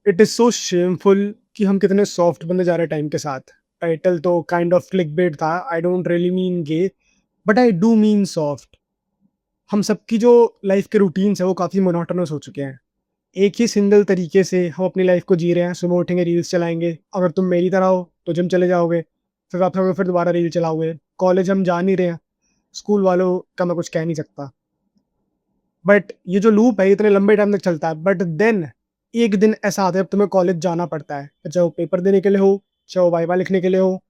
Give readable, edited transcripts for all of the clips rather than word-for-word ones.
It is so shameful कि हम कितने सॉफ्ट बनते जा रहे हैं टाइम के साथ। टाइटल तो काइंड ऑफ क्लिकबेट था। I don't really mean gay, but I do mean soft. हम सबकी जो लाइफ के रूटीन्स है वो काफ़ी मोनोटोनस हो चुके हैं। एक ही सिंगल तरीके से हम अपनी लाइफ को जी रहे हैं। सुबह उठेंगे, रील्स चलाएंगे। अगर तुम मेरी तरह हो तो जिम चले जाओगे, फिर वापस आओगे, फिर दोबारा रील चलाओगे। कॉलेज हम जा नहीं रहे हैं, स्कूल वालों का मैं कुछ कह नहीं सकता। बट ये जो लूप है इतने लंबे टाइम तक चलता है। बट देन एक दिन ऐसा आता है, अब तुम्हें कॉलेज जाना पड़ता है, चाहे वो पेपर देने के लिए हो, चाहे वो वाइवा लिखने के लिए हो,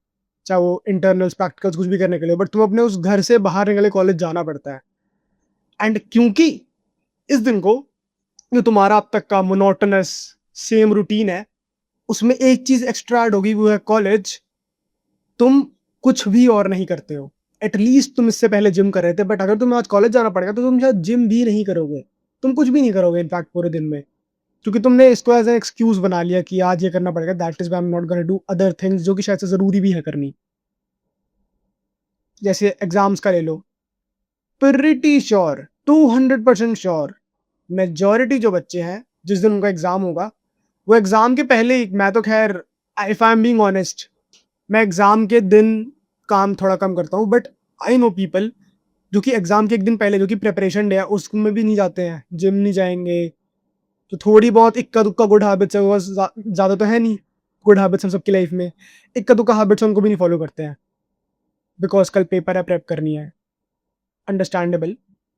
चाहे वो इंटरनल्स प्रैक्टिकल्स कुछ भी करने के लिए हो, बट तुम्हें अपने उस घर से बाहर निकले कॉलेज जाना पड़ता है। एंड क्योंकि इस दिन को, जो तुम्हारा अब तक का मोनोटोनस सेम रूटीन है, उसमें एक चीज एक्स्ट्रा ऐड होगी, वो है कॉलेज। तुम कुछ भी और नहीं करते हो। एटलीस्ट तुम इससे पहले जिम कर रहे थे, बट अगर तुम्हें आज कॉलेज जाना पड़ेगा तो तुम शायद जिम भी नहीं करोगे। तुम कुछ भी नहीं करोगे इनफैक्ट पूरे दिन में, क्योंकि तुमने इसको एज एन एक्सक्यूज बना लिया कि आज ये करना पड़ेगा, that is why I am not gonna do other things, जो कि शायद से जरूरी भी है करनी। जैसे एग्जाम्स का ले लो। प्रिटी श्योर, 200% श्योर, मेजॉरिटी जो बच्चे हैं, जिस दिन उनका एग्जाम होगा, वो एग्जाम के पहले ही, मैं तो खैर, if I am being honest, मैं एग्जाम के दिन काम थोड़ा कम करता हूँ, बट आई नो पीपल जो कि एग्जाम के एक दिन पहले, जो कि प्रिपरेशन डे है, उसमें भी नहीं जाते हैं, जिम नहीं जाएंगे। तो थोड़ी बहुत इक्का दुक्का गुड हैबिट्स है, वो ज़्यादा तो है नहीं गुड हैबिट्स हम सबकी लाइफ में। इक्का दुक्का हैबिट्स उनको भी नहीं फॉलो करते हैं, बिकॉज कल पेपर है, प्रेप करनी है। अंडरस्टैंडेबल।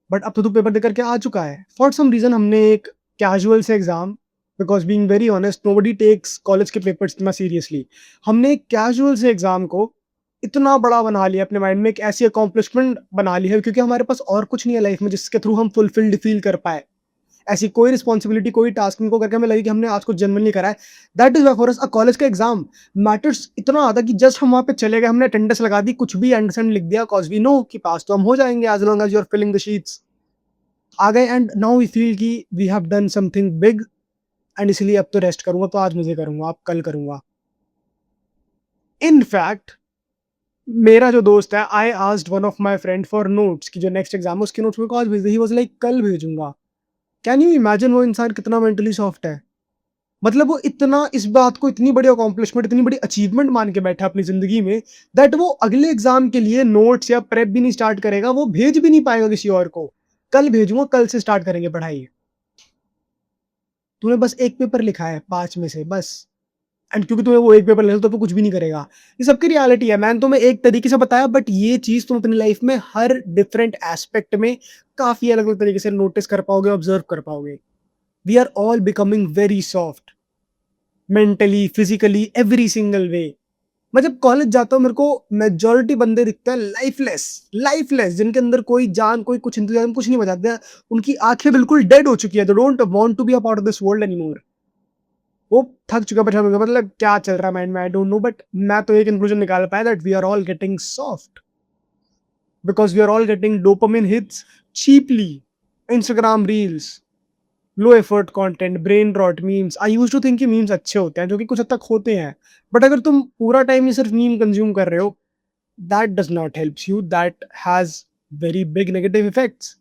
बट अब तो तू पेपर देकर के आ चुका है, फॉर सम रीज़न हमने एक कैजुअल से exam, because being very honest nobody takes college के पेपर्स इतना सीरियसली, हमने एक कैजुअल से एग्जाम को इतना बड़ा बना लिया अपने माइंड में, एक ऐसी अकॉम्प्लिशमेंट बना ली है, क्योंकि हमारे पास और कुछ नहीं है लाइफ में जिसके थ्रू हम फुलफिल्ड फील कर पाए। ऐसी कोई रिस्पॉन्सिबिलिटी, कोई टास्क इनको करके हमें लगी कि हमने आज कुछ जेन्युइनली करा है। That is why for us a college का एग्जाम मैटर्स इतना ज़्यादा कि जस्ट हम वहाँ पे चले गए, हमने अटेंडेंस लगा दी, कुछ भी एंड लिख दिया, कॉज वी नो कि पास तो हम हो जाएंगे as long as you are filling the sheets. आ गए, एंड नाउ वी फील कि we have done something big, and इसलिए अब तो रेस्ट करूंगा, तो आज मुझे करूंगा, अब कल करूंगा। इनफैक्ट मेरा जो दोस्त है, I asked one of my friend for notes, कि जो नेक्स्ट एग्जाम है उसके नोट्स में को आज भेज दे। ही वाज लाइक कल भेजूंगा। कैन यू इमेजिन वो इंसान कितना मेंटली सॉफ्ट है? मतलब वो इतना इस बात को इतनी बड़ी अकॉम्प्लिशमेंट, इतनी बड़ी अचीवमेंट मान के बैठा अपनी जिंदगी में, दैट वो अगले एग्जाम के लिए नोट्स या प्रेप भी नहीं स्टार्ट करेगा, वो भेज भी नहीं पाएगा किसी और को। कल भेजूंगा, कल से स्टार्ट करेंगे पढ़ाई। तूने बस एक पेपर लिखा है 5 में से, बस। एंड क्योंकि तुम्हें वो एक पेपर ले तो कुछ भी नहीं करेगा। ये सबकी रियलिटी है। मैंने तुम्हें एक तरीके से बताया, बट ये चीज तुम अपनी लाइफ में हर डिफरेंट एस्पेक्ट में काफी अलग अलग तरीके से नोटिस कर पाओगे, ऑब्जर्व कर पाओगे। We are all becoming very soft, mentally, physically, every single way. मैं जब कॉलेज जाता हूँ, मेरे को मेजोरिटी बंदे दिखते हैं लाइफलेस, लाइफलेस, जिनके अंदर कोई जान, कोई कुछ इंतजाम, कुछ नहीं बचाते हैं। उनकी आंखें बिल्कुल डेड हो चुकी है, they don't want to be a part of this world anymore. वो थक चुका है, परेशान हो गया, मतलब क्या चल रहा है माइंड में, आई डोंट नो। बट मैं तो एक इंक्लूजन निकाल पाया, that we are all getting soft because we are all getting dopamine hits cheaply. Instagram reels, low effort content, brain rot, memes. I used to think कि memes अच्छे होते हैं, जो कि कुछ हद तक होते हैं, बट अगर तुम पूरा टाइम ये सिर्फ मीम कंज्यूम कर रहे हो, that does not help you, that has very big negative effects,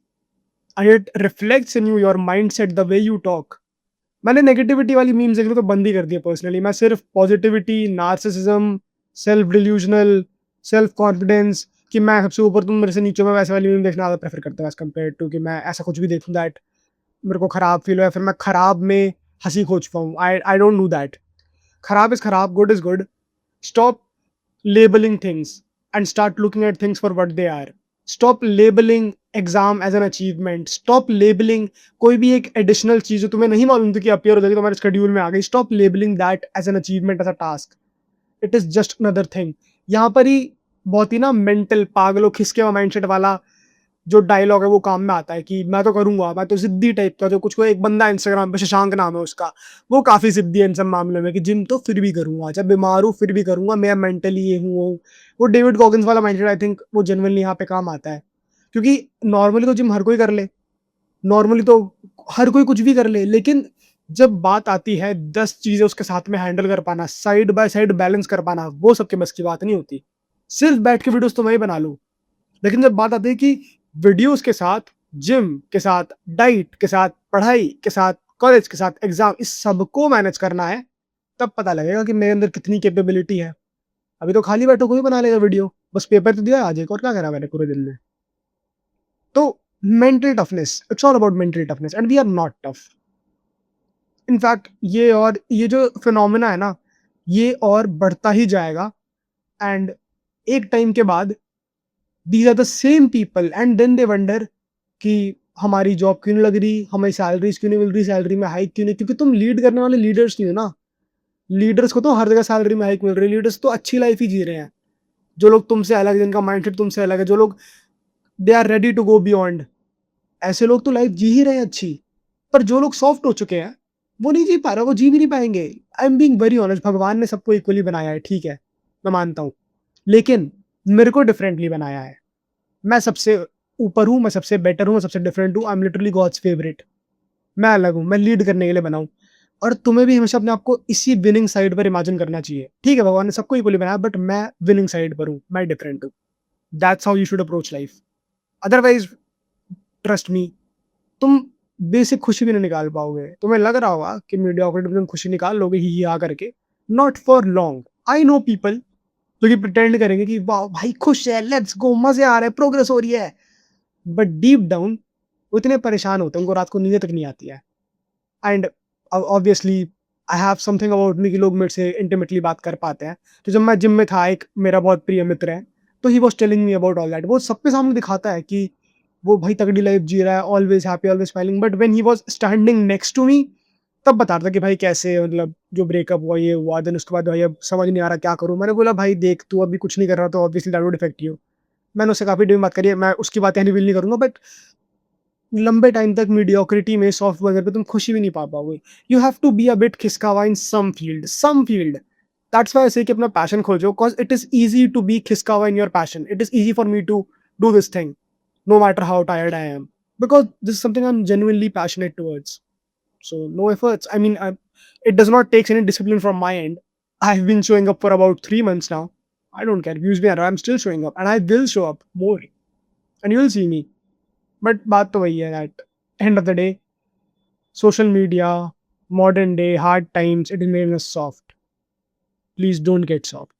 and it reflects in you, your mindset, the way you talk. मैंने नेगेटिविटी वाली मीम्स देखना तो बंद ही कर दिया पर्सनली। मैं सिर्फ positivity, narcissism, self delusional, self confidence, कि मैं सबसे ऊपर तुम मेरे से नीचे, मैं वैसे वाली मीम देखना ज़्यादा प्रेफर करता हूँ एज कम्पेयर टू कि मैं ऐसा कुछ भी देखूँ दैट मेरे को खराब फील हो, या फिर मैं खराब में हंसी खोज पाऊँ। I don't do that. खराब इज खराब, good is good. Stop labeling things and start looking at things for what they are. Stop labeling exam as an achievement. Stop labeling कोई भी एक एडिशनल चीज जो तुम्हें नहीं मालूम थी कि अपियर हो जाएगी, तुम्हारे शेड्यूल में आ गई, stop labeling that as an achievement, as a task. It is just another thing. यहाँ पर ही बहुत ही ना मेंटल पागलों खिसके हुआ माइंडसेट वाला जो डायलॉग है वो काम में आता है, कि मैं तो करूंगा, मैं तो जिद्दी टाइप का, जो कुछ को एक बंदा इंस्टाग्राम पे, शशांक नाम है उसका, वो काफी जिद्दी है इन सब मामलों में, कि जिम तो फिर भी करूंगा, जब बीमार हूँ फिर भी करूंगा, मैं मेंटली ये हूँ वो। वो डेविड गॉगिंस वाला माइंडसेट, आई थिंक वो जेन्युइनली यहाँ पे काम आता है, क्योंकि नॉर्मली तो जिम हर कोई कर ले, नॉर्मली तो हर कोई कुछ भी कर ले, लेकिन जब बात आती है 10 चीजें उसके साथ में हैंडल कर पाना, साइड बाय साइड बैलेंस कर पाना, वो सबके बस की बात नहीं होती। सिर्फ बैठ के वीडियोस तो मैं ही बना लूं, लेकिन जब बात आती है कि वीडियोस के साथ, जिम के साथ, डाइट के साथ, पढ़ाई के साथ कॉलेज के साथ एग्ज़ाम, इस सबको मैनेज करना है, तब पता लगेगा कि मेरे अंदर कितनी कैपेबिलिटी है। अभी तो खाली बैठो, कोई बना लेगा वीडियो, बस पेपर तो दिया आज एक और क्या करा मैंने पूरे दिन में। तो mental toughness, it's all about mental toughness and we are not tough. In fact ये जो फिनोमेना है ना, ये और बढ़ता ही जाएगा एंड एक टाइम के बाद these are the same people and then they wonder कि हमारी जॉब क्यों नहीं लग रही, हमें सैलरीज क्यों नहीं मिल रही, सैलरी में हाइक क्यों नहीं, क्योंकि तुम लीड करने वाले लीडर्स नहीं हो ना। लीडर्स को तो हर जगह सैलरी में हाइक मिल रही है, लीडर्स तो अच्छी लाइफ ही जी रहे हैं। जो लोग तुमसे अलग है, जिनका माइंडसेट तुमसे अलग है, जो लोग they are ready to go beyond, ऐसे लोग तो लाइफ जी ही रहे हैं अच्छी। पर जो लोग सॉफ्ट हो चुके हैं, वो नहीं जी पा रहे, वो जी भी नहीं पाएंगे। I am being very honest, भगवान ने सबको इक्वली बनाया है, ठीक है, मैं मानता हूँ, लेकिन मेरे को डिफरेंटली बनाया है। मैं सबसे ऊपर हूँ, मैं सबसे बेटर हूँ, मैं सबसे डिफरेंट हूँ, I am literally God's favourite. मैं अलग हूँ, मैं लीड करने के लिए बना हूँ। और तुम्हें भी हमेशा अपने आप को इसी विनिंग साइड पर इमेजिन करना चाहिए। ठीक है, भगवान ने सबको इक्वली बनाया, बट मैं विनिंग साइड पर हूँ, मैं डिफरेंट हूँ। That's how you should approach life. Otherwise trust me, तुम बेसिक खुशी भी नहीं निकाल पाओगे। तुम्हें लग रहा होगा कि मीडियोक्रिटी में तुम खुशी निकाल लोगे ही आ करके, not for long. I know people जो कि प्रिटेंड करेंगे कि वाह भाई खुश है, लेट्स गो, मजे आ रहे हैं, प्रोग्रेस हो रही है, बट डीप डाउन वो इतने परेशान होते हैं, उनको रात को नींद तक नहीं आती है। And obviously I have something about me कि लोग मेरे से इंटीमेटली बात कर पाते हैं। तो जब मैं जिम में था, एक मेरा बहुत प्रिय मित्र है, तो he was telling me about all that. वो सबके सामने दिखाता है कि वो भाई तगड़ी लाइफ जी रहा है, always happy, always smiling, but when he was standing next to me, तब बता रहा था कि भाई कैसे, मतलब जो ब्रेकअप हुआ, ये हुआ, देन उसके बाद भाई अब समझ नहीं आ रहा क्या करूं। मैंने बोला भाई देख, तू अभी कुछ नहीं कर रहा तो obviously that would affect you. मैंने उससे काफी डीप बात करी है, मैं उसकी बातें रिवील नहीं करूंगा, बट लंबे टाइम तक मीडियोक्रिटी में, सॉफ्ट बर्गर पे तुम खुशी भी नहीं पा पाओगे। You have to be a bit खिसकावा in some field. That's why I say कि अपना पैशन खोजो, because it is easy to be खिसकावा in your passion. It is easy for me to do this thing no matter how tired I am, because this is something I'm genuinely passionate towards. So no efforts. I mean, it does not take any discipline from my end. I've been showing up for about 3 months now. I don't care. Views me, I'm still showing up, and I will show up more, and you'll see me. But बात तो वही है that end of the day, social media, modern day, hard times, it is made us soft. Please don't get soft.